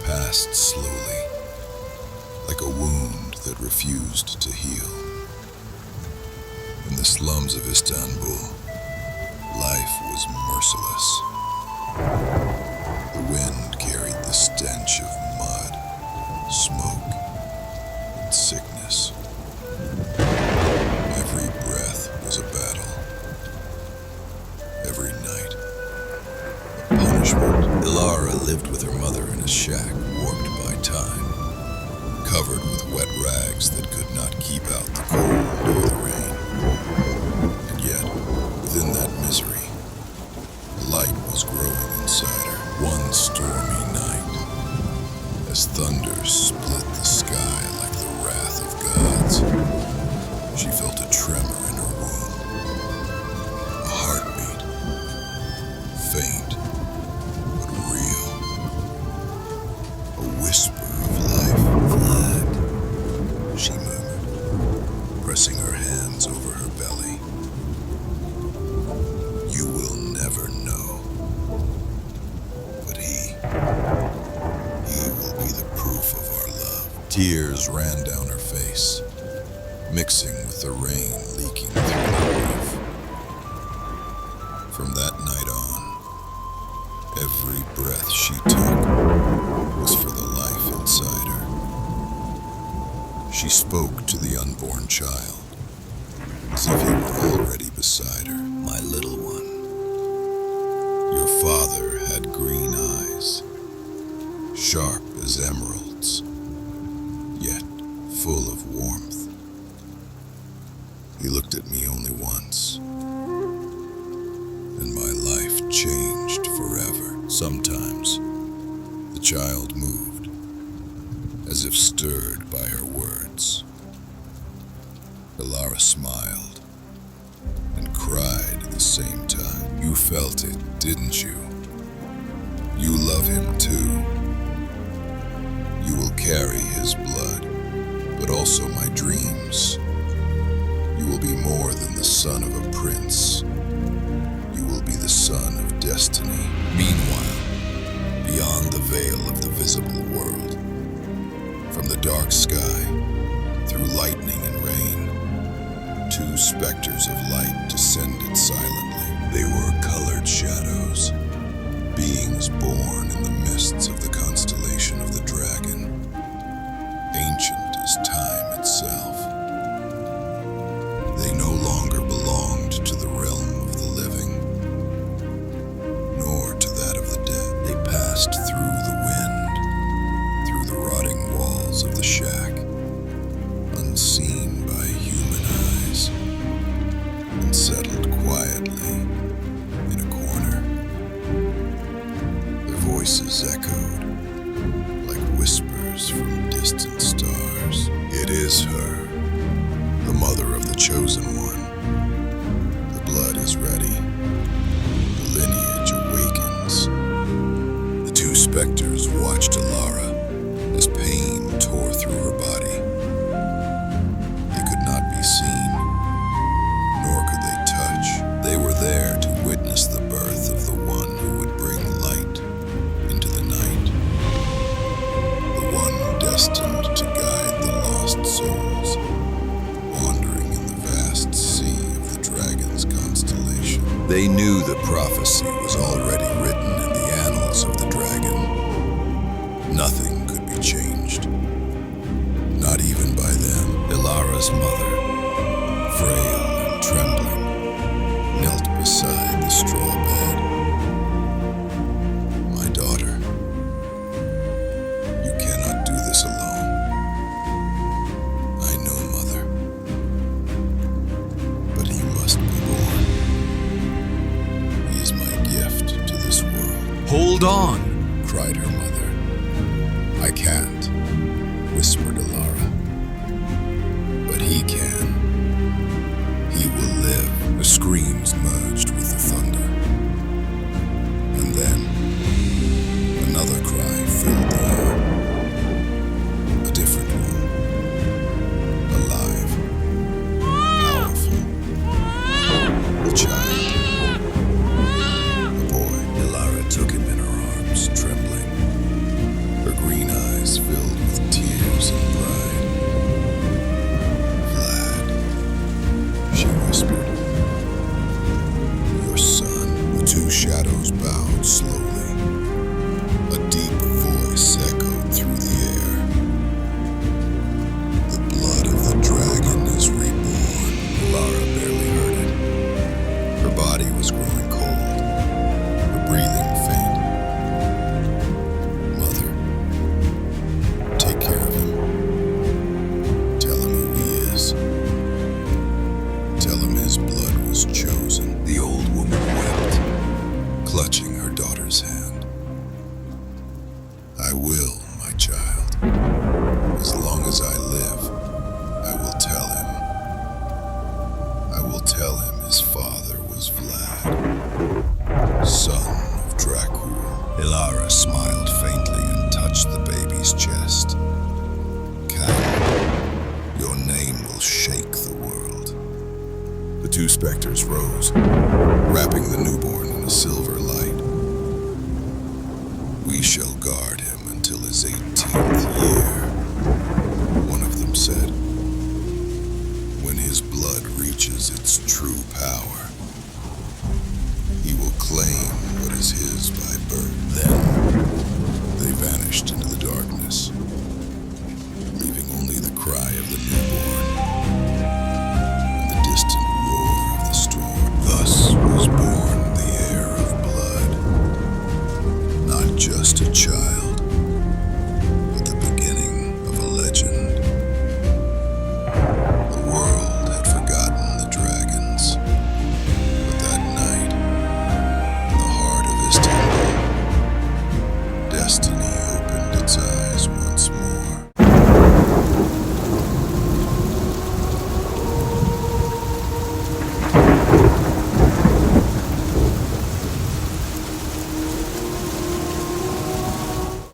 passed slowly, like a wound that refused to heal. In the slums of Istanbul, life was merciless. The wind carried the stench of mud, smoke, and sickness. Every breath was a battle. Every night, a punishment. Ilara lived with her mother in a shack warped by time, covered with wet rags that could not keep out the cold or the rain. And yet, within that misery, a light was growing inside her. One stormy night, as thunder split the sky like the wrath of gods, she felt a tremor in her womb, a heartbeat, faint but real, a whisper of life. Vlad, she murmured, pressing her hands over her belly. You will never know, but he will be the proof of our love. Tears ran down her face, mixing with the rain leaking through the roof. From that night on, every breath she took was for the life inside her. She spoke to the unborn child, as if he were already beside her. My little one, your father had green eyes, sharp as emeralds, yet full of warmth. He looked at me only once, and my life changed forever. Sometimes, the child moved, as if stirred by her words. Ilara smiled and cried at the same time. You felt it, didn't you? You love him too. You will carry his blood, but also my dreams. You will be more than the son of a prince. You will be the son of destiny. Meanwhile, beyond the veil of the visible world, from the dark sky, through lightning and rain, two specters of light descended silently. They were colored shadows, beings born in the mists of the constellation of the dragon, ancient as time itself. They no longer belonged to the realm of the living, nor to that of the dead. They passed through the wind, through the rotting walls of the shack, unseen by human eyes, and settled quietly in a corner. Their voices echoed like whispers from distant stars. It is her, the mother of the chosen one. The blood is ready. The lineage awakens. The two specters watched Ilara as pain tore through her body. They could not be seen, nor could they touch. They were there to witness the birth of the one who would bring light into the night. The one destined to guide the lost souls, wandering in the vast sea of the dragon's constellation. They knew the prophecy was already written in the annals of the dragon. Nothing could be changed, not even by them. Ilara's mother, frail and trembling, knelt beside the straw bed. My daughter, you cannot do this alone. I know, Mother, but he must be born. He is my gift to this world. Hold on, Cried her mother. I can't, whispered Ilara. But he can. He will live. The screams merged with the thunder. And then, another cry filled the air. A different one. Alive. Powerful. A child. A boy. Ilara took him in her arms, trembling. Her green slowly. A deep voice echoed through the air. The blood of the dragon is reborn. Lara barely heard it. Her body was growing cold, her breathing faint. Mother, take care of him. Tell him who he is. Tell him his blood was chosen. The old woman wept, clutching her daughter's hand. I will, my child. As long as I live, I will tell him. I will tell him his father was Vlad, son of Dracul. Ilara smiled faintly and touched the baby's chest. Cal, your name will shake the world. The two specters rose, wrapping the newborn in a silver light. We shall guard him until his 18th year, one of them said. When his blood reaches its true power, he will claim what is his by birth. Then